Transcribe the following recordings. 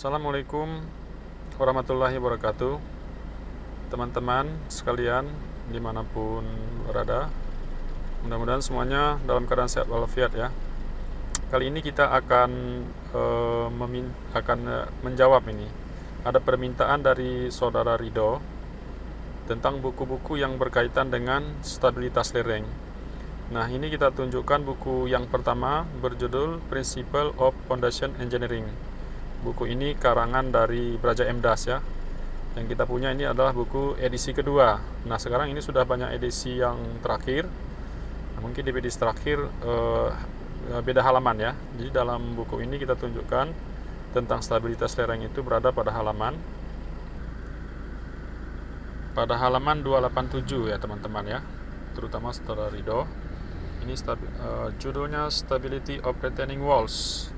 Assalamualaikum warahmatullahi wabarakatuh. Teman-teman sekalian dimanapun berada, mudah-mudahan semuanya dalam keadaan sehat walafiat ya. Kali ini kita akan menjawab ini. Ada permintaan dari saudara Rido tentang buku-buku yang berkaitan dengan stabilitas lereng. Nah, ini kita tunjukkan buku yang pertama berjudul Principle of Foundation Engineering. Buku ini karangan dari Braja M.Das ya. Yang kita punya ini adalah buku edisi kedua. Nah, sekarang ini sudah banyak edisi yang terakhir. Nah, mungkin di edisi terakhir beda halaman ya. Jadi dalam buku ini kita tunjukkan tentang stabilitas lereng itu berada pada halaman 287 ya teman-teman ya. Terutama saudara Rido. Ini judulnya Stability of Retaining Walls.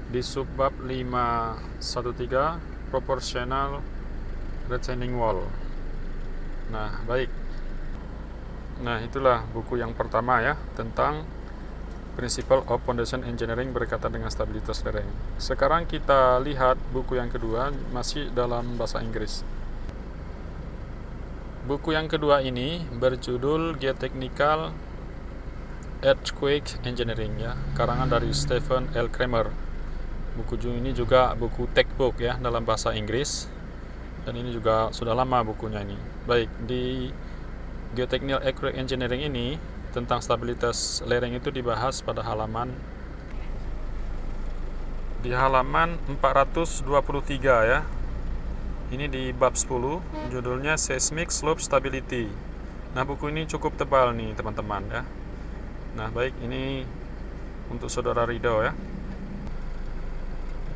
Di subbab 513 Proportional Retaining Wall. Nah, baik. Nah, itulah buku yang pertama ya, tentang Principle of Foundation Engineering berkaitan dengan stabilitas lereng. Sekarang kita lihat buku yang kedua, masih dalam bahasa Inggris. Buku yang kedua ini berjudul Geotechnical Earthquake Engineering ya, karangan dari Stephen L. Kramer. Buku ini juga buku textbook ya dalam bahasa Inggris, dan ini juga sudah lama bukunya ini. Baik, di Geotechnical Earthquake Engineering ini tentang stabilitas lereng itu dibahas pada halaman 423 ya. Ini di bab 10, judulnya Seismic Slope Stability. Nah, buku ini cukup tebal nih teman-teman ya. Nah, baik, ini untuk saudara Rido ya.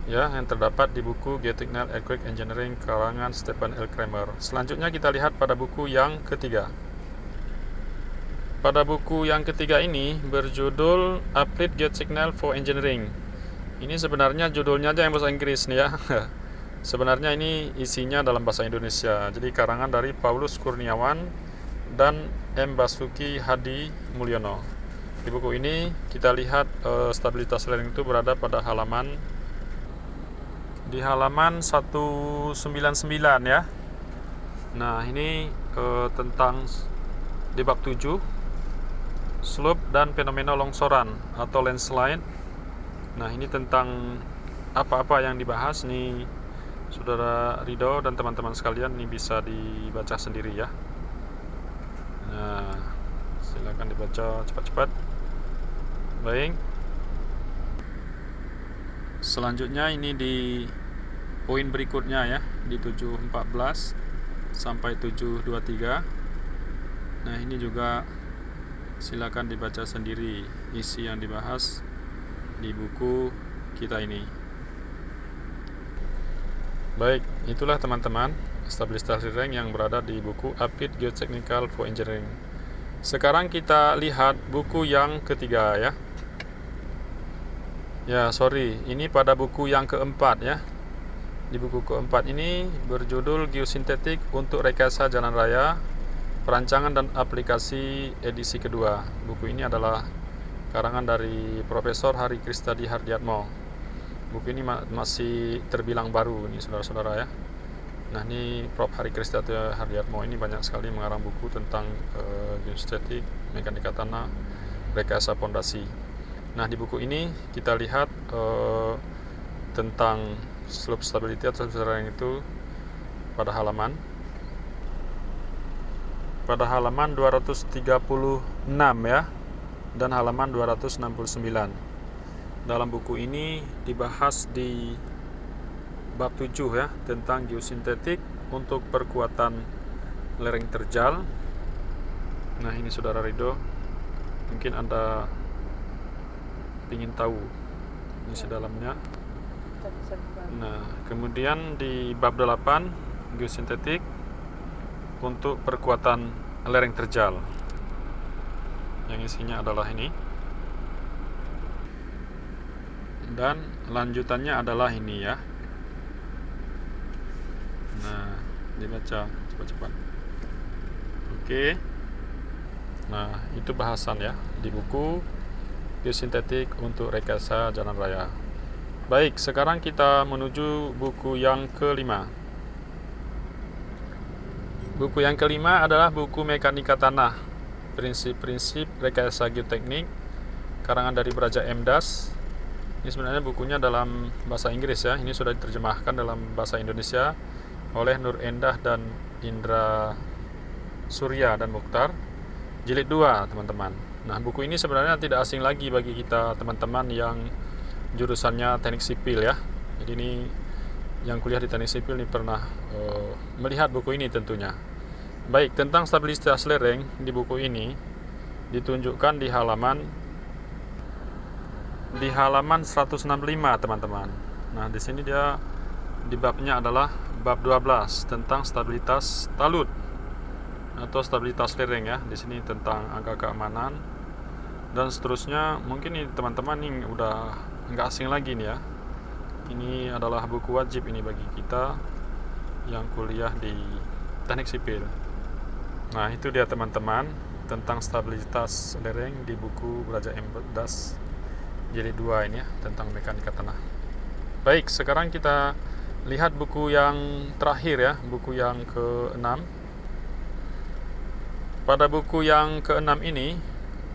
Ya, yang terdapat di buku Geotechnical Earthquake Engineering karangan Stephen L. Kramer. Selanjutnya kita lihat pada buku yang ketiga. Pada buku yang ketiga ini berjudul Applied Geotechnical for Engineering. Ini sebenarnya judulnya aja yang bahasa Inggris nih ya. Sebenarnya ini isinya dalam bahasa Indonesia. Jadi karangan dari Paulus Kurniawan dan M. Basuki Hadi Mulyono. Di buku ini kita lihat stabilitas lereng itu berada pada halaman 199 ya. Nah, ini tentang di bab 7 slope dan fenomena longsoran atau landslide. Nah, ini tentang apa-apa yang dibahas nih saudara Rido dan teman-teman sekalian, ini bisa dibaca sendiri ya. Nah, silakan dibaca cepat-cepat. Baik. Selanjutnya ini di poin berikutnya ya, di 714 sampai 723. Nah, ini juga silakan dibaca sendiri isi yang dibahas di buku kita ini. Baik, itulah teman-teman stabilitas lereng yang berada di buku Applied Geotechnical for Engineering. Sekarang kita lihat buku yang ketiga ya. Ya, sorry, ini pada buku yang keempat ya. Di buku keempat ini berjudul Geosintetik untuk Rekayasa Jalan Raya, Perancangan dan Aplikasi edisi kedua. Buku ini adalah karangan dari Profesor Hari Kristadi Hardiatmo. Buku ini masih terbilang baru nih saudara-saudara ya. Nah, ini Prof. Hari Kristadi Hardiatmo ini banyak sekali mengarang buku tentang geostatik, mekanika tanah, rekayasa pondasi. Nah, di buku ini kita lihat tentang slope stability atau lereng itu pada halaman 236 ya, dan halaman 269. Dalam buku ini dibahas di bab 7 ya, tentang geosintetik untuk perkuatan lereng terjal. Nah, ini saudara Rido, mungkin Anda ingin tahu isi dalamnya. Nah, kemudian di bab 8 geosintetik untuk perkuatan lereng terjal, yang isinya adalah ini, dan lanjutannya adalah ini ya. Nah, dibaca cepat-cepat. Oke. Nah, itu bahasan ya di buku Geosintetik untuk Rekayasa Jalan Raya. Baik, sekarang kita menuju buku yang kelima. Buku yang kelima adalah buku Mekanika Tanah, Prinsip-prinsip Rekayasa Geoteknik, karangan dari Braja M. Das. Ini sebenarnya bukunya dalam bahasa Inggris ya. Ini sudah diterjemahkan dalam bahasa Indonesia oleh Nur Endah dan Indra Surya dan Mukhtar. Jilid 2, teman-teman. Nah, buku ini sebenarnya tidak asing lagi bagi kita teman-teman yang jurusannya teknik sipil ya. Jadi ini yang kuliah di teknik sipil ini pernah melihat buku ini tentunya. Baik, tentang stabilitas lereng di buku ini ditunjukkan di halaman 165, teman-teman. Nah, di sini dia di babnya adalah bab 12 tentang stabilitas talut atau stabilitas lereng ya. Di sini tentang angka keamanan dan seterusnya. Mungkin ini teman-teman ini udah nggak asing lagi nih ya. Ini adalah buku wajib ini bagi kita yang kuliah di teknik sipil. Nah, itu dia teman-teman tentang stabilitas lereng di buku Braja M. Das jilid 2 ini ya, tentang mekanika tanah. Baik, sekarang kita lihat buku yang terakhir ya, buku yang ke-6. Pada buku yang ke-6 ini,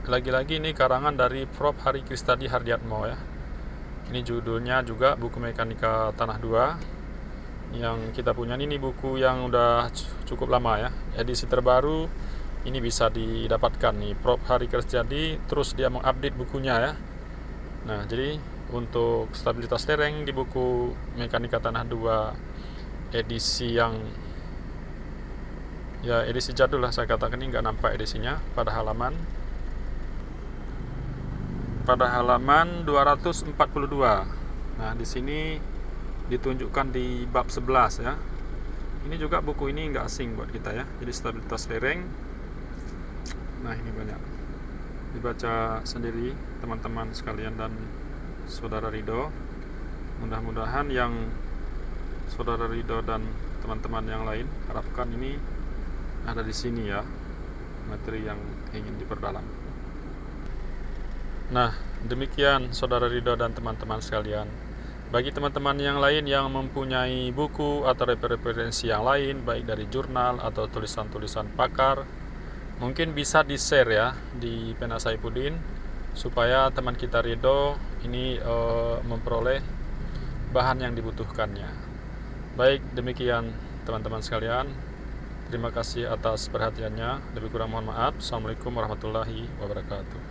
lagi-lagi ini karangan dari Prof. Hari Kristadi Hardiatmo ya. Ini judulnya juga buku Mekanika Tanah 2. Yang kita punya ini buku yang udah cukup lama ya. Edisi terbaru ini bisa didapatkan nih. Prof. Hari Kristadi terus dia mengupdate bukunya ya. Nah, jadi untuk stabilitas lereng di buku Mekanika Tanah 2 edisi yang ya edisi jadul lah saya katakan, ini nggak nampak edisinya pada halaman 242. Nah, di sini ditunjukkan di bab 11 ya. Ini juga buku ini nggak asing buat kita ya. Jadi stabilitas lereng. Nah, ini banyak dibaca sendiri teman-teman sekalian dan saudara Ridho. Mudah-mudahan yang saudara Ridho dan teman-teman yang lain harapkan ini ada di sini ya, materi yang ingin diperdalam. Nah, demikian saudara Ridho dan teman-teman sekalian. Bagi teman-teman yang lain yang mempunyai buku atau referensi yang lain, baik dari jurnal atau tulisan-tulisan pakar, mungkin bisa di-share ya di Pena Saifuddin, supaya teman kita Ridho ini memperoleh bahan yang dibutuhkannya. Baik, demikian teman-teman sekalian. Terima kasih atas perhatiannya. Lebih kurang mohon maaf. Assalamualaikum warahmatullahi wabarakatuh.